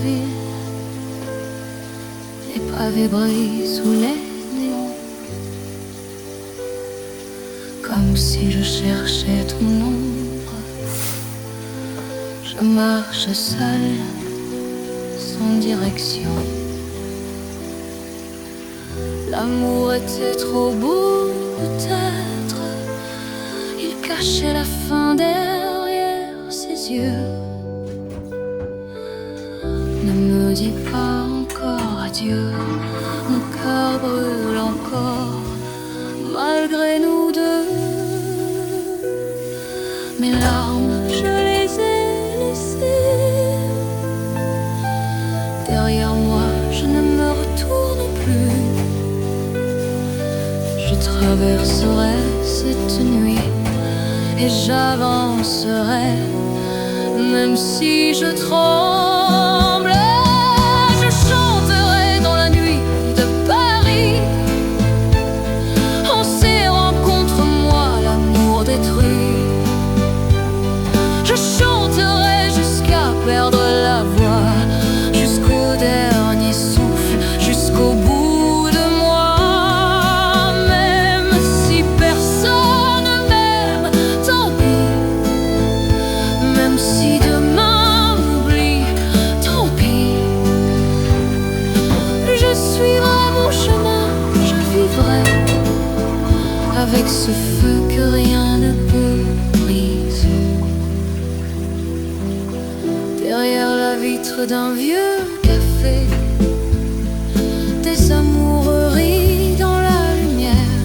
ville. Les pavés brillent sous les néons, comme si je cherchais ton ombre. Je marche seule, sans direction. L'amour était trop beau, peut-être. Il cachait la fin derrière ses yeux. Ne me dis pas encore adieu. Mon cœur brûle encore, malgré nous deux. Mes larmes, je les ai laissées derrière moi, je ne me retourne plus. Je traverserai cette nuit et j'avancerai, même si je tremble. Je chanterai dans la nuit de Paris, en serrant contre moi l'amour détruit. Je chanterai jusqu'à perdre la voix, jusqu'au dernier souffle, jusqu'au bout de moi. Même si personne m'aime, tant pis. Même si demain m'oublie, tant pis. Je suivrai mon chemin, je vivrai avec ce feu que rien ne peut briser. Derrière la vitre d'un vieux café, des amoureux rient dans la lumière.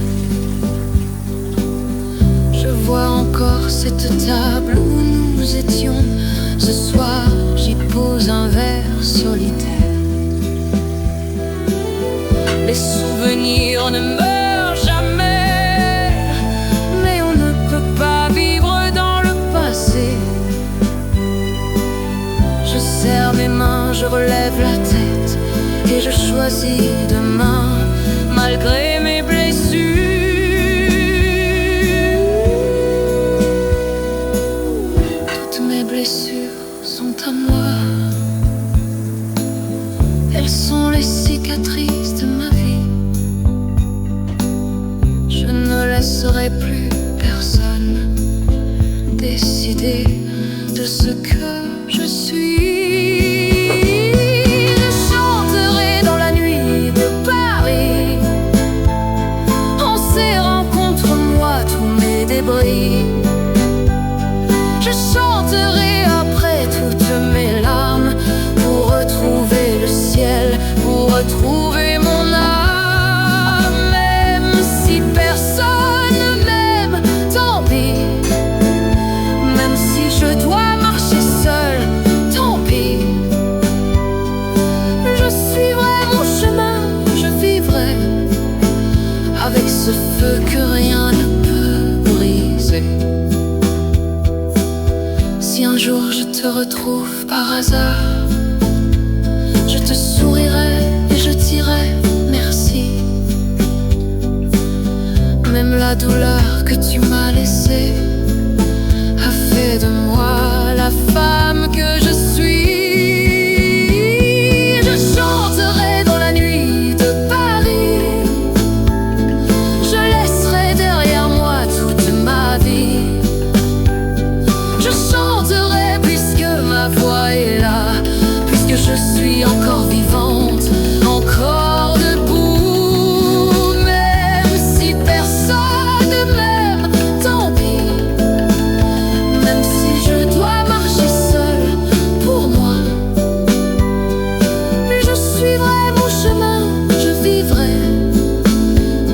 Je vois encore cette table où nous étions. Ce soir, j'y pose un verre solitaire. Les souvenirs ne meurent jamais, mais on ne peut pas vivre dans le passé. Je serre mes mains, je relève la tête et je choisis demain, malgré mes blessures. Toutes mes blessures sont à moi. Elles sont les cicatrices de ma vie. Je ne laisserai plus personne décider de ce que je suis. Je chanterai dans la nuit de Paris, en serrant contre moi tous mes débris. Je chanterai après toutes mes larmes, pour retrouver le ciel, pour retrouver mon âme. Même si personne ne m'aime, tant pis. Même si je dois marcher seule, tant pis. Je suivrai mon chemin, je vivrai avec ce feu que rien ne peut briser. Si un jour je te retrouve par hasard, je te sourirai et je dirai merci. Même la douleur que tu m'as laissée a fait de moi la femme que je suis. Je chanterai dans la nuit de Paris, je laisserai derrière moi toute ma vie. Je chanterai puisque ma voix est là, puisque je suis encore vivante, encore debout. Même si personne ne m'aime, tant pis. Même si je dois marcher seule, pour moi, je suivrai mon chemin, je vivrai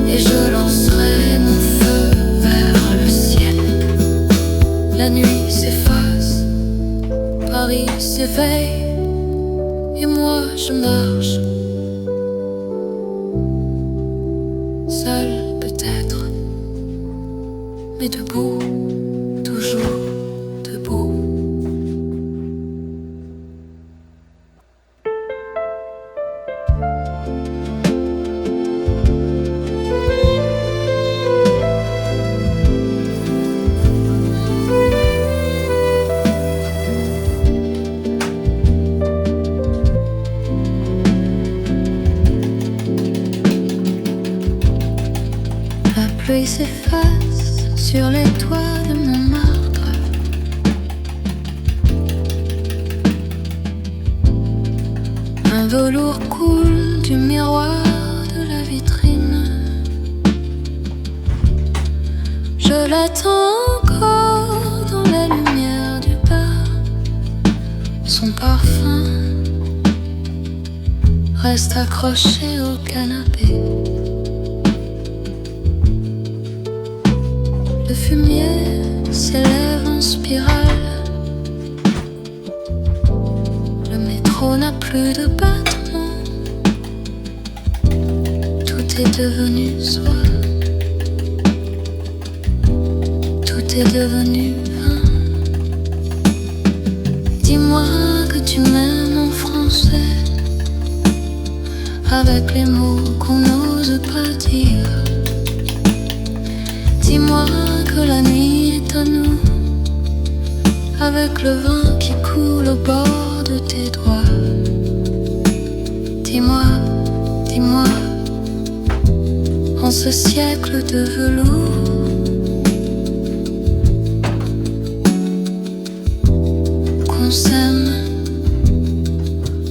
et je lancerai mon feu vers le ciel. La nuit s'efface, Paris s'éveille, et moi je marche, seule peut-être, mais debout, toujours debout. pluie s'efface sur les toits de Montmartre. Un velours coule du miroir de la vitrine. Je l'attends encore dans la lumière du bar. Son parfum reste accroché au canapé. Le fumier s'élève en spirale. Le métro n'a plus de battement. Tout est devenu soi. Tout est devenu vain. Dis-moi que tu m'aimes en français, avec les mots qu'on n'ose pas dire. Dis-moi que la nuit est à nous, avec le vin qui coule au bord de tes doigts. Dis-moi, dis-moi, en ce siècle de velours, qu'on s'aime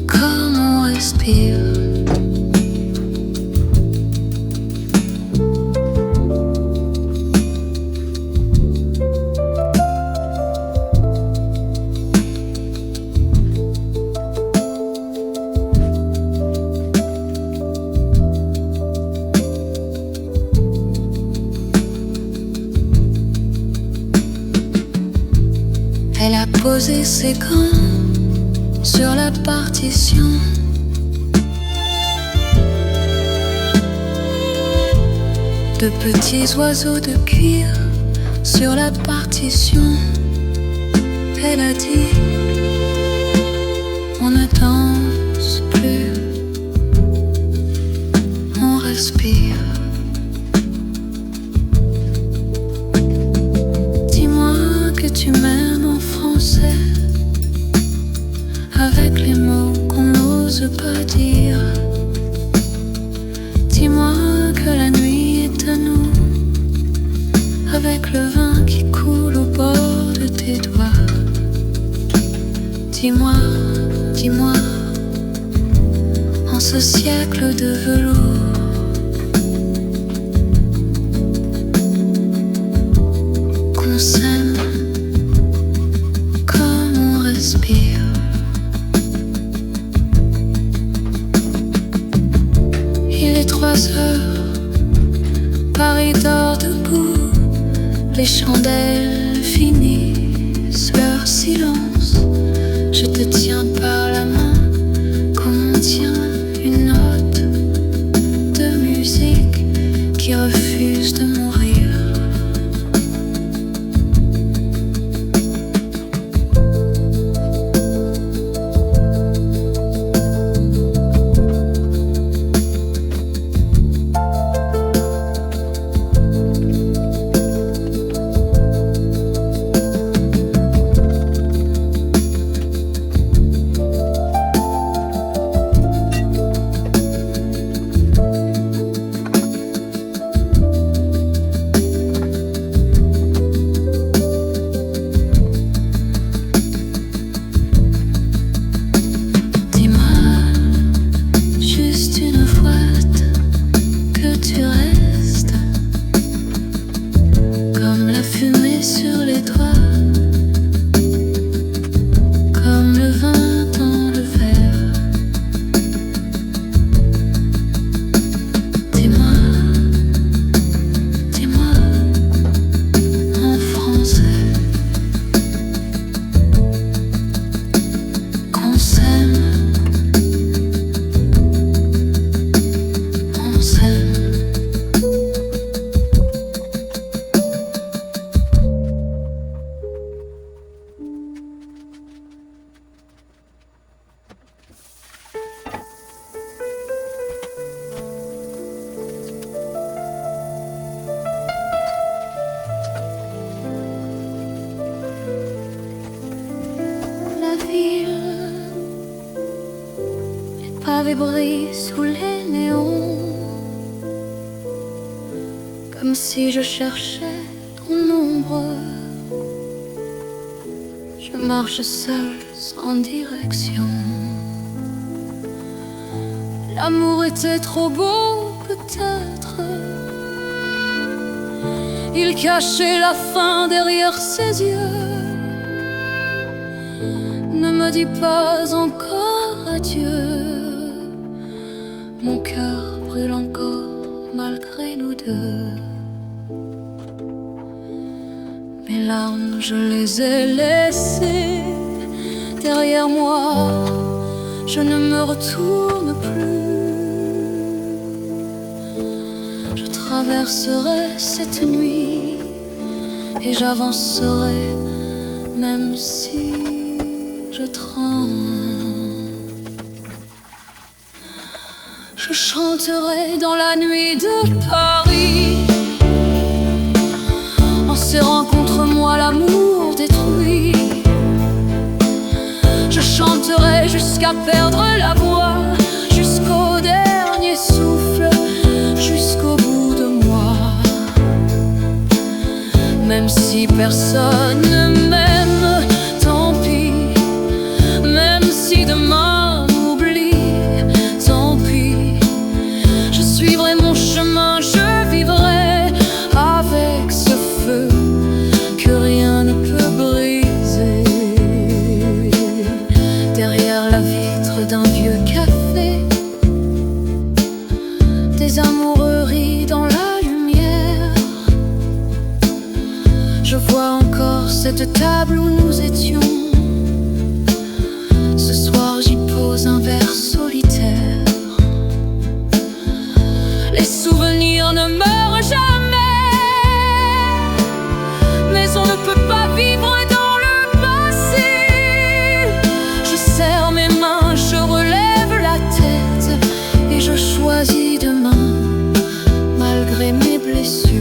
comme on respire. Elle a posé ses gants sur la partition. De petits oiseaux de cuir sur la partition. Elle a dit: on ne danse plus, on respire. Dis-moi que tu m'aimes en français, avec les mots qu'on n'ose pas dire. Dis-moi que la nuit est à nous, avec le vin qui coule au bord de tes doigts. Dis-moi, dis-moi, en ce siècle de velours, qu'on s'aime comme on respire. Il est 3 heures, Paris dort debout, les chandelles finissent leur silence. Je te tiens par la main comme on tient une note de musique qui refuse de mourir. pavés brillent sous les néons, comme si je cherchais ton ombre. Je marche seule sans direction. L'amour était trop beau, peut-être. Il cachait la fin derrière ses yeux. Ne me dis pas encore adieu. Mon cœur brûle encore malgré nous deux. Mes larmes, je les ai laissées derrière moi. Je ne me retourne plus. Je traverserai cette nuit et j'avancerai même si je tremble. Je chanterai dans la nuit de Paris, en serrant contre moi l'amour détruit. Je chanterai jusqu'à perdre la voix, jusqu'au dernier souffle, jusqu'au bout de moi. Même si personne ne m'aime, tant pis. Même si demain m'oublie, tant pis. Je suivrai mon chemin, je vivrai avec ce feu que rien ne peut briser. Derrière la vitre d'un vieux café, des amoureux rient dans la lumière. Je vois encore cette table où nous étions. Ce soir j'y pose un verre solitaire. Les souvenirs ne meurent jamais, mais on ne peut pas vivre dans le passé. Je serre mes mains, je relève la tête et je choisis demain malgré mes blessures.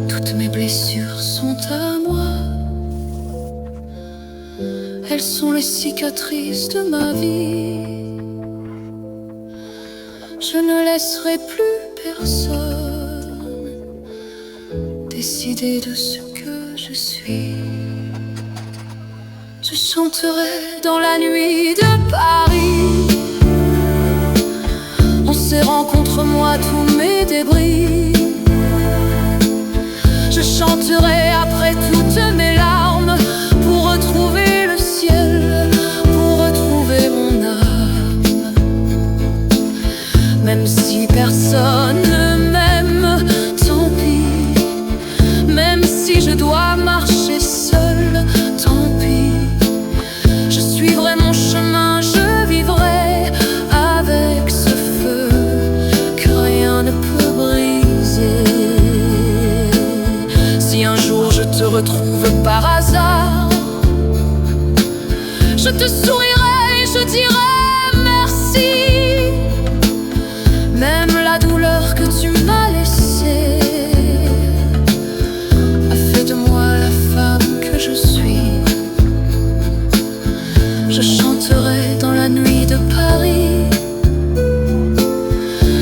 Toutes mes blessures sont à moi. Elles sont les cicatrices de ma vie. Je ne laisserai plus personne décider de ce que je suis. Je chanterai dans la nuit de Paris, en serrant contre moi tous mes débris. Je chanterai après toutes mes larmes pour retrouver le ciel, pour retrouver mon âme. Même si personne ne m'aime, tant pis. Même si je dois marcher seule, tant pis. Je suivrai mon chemin, je vivrai avec ce feu que rien ne peut briser. Si un jour je te retrouve par hasard, je te sourirai, je dirai merci. Même la douleur que tu m'as laissée a fait de moi la femme que je suis. Je chanterai dans la nuit de Paris.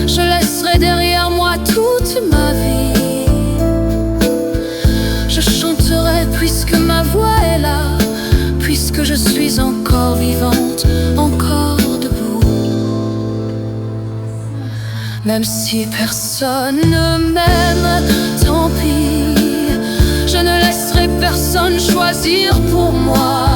Je laisserai derrière moi toute ma vie. Je chanterai puisque ma voix est là, puisque je suis encore vivante, encore debout. Même si personne ne m'aime, tant pis. Je ne laisserai personne choisir pour moi.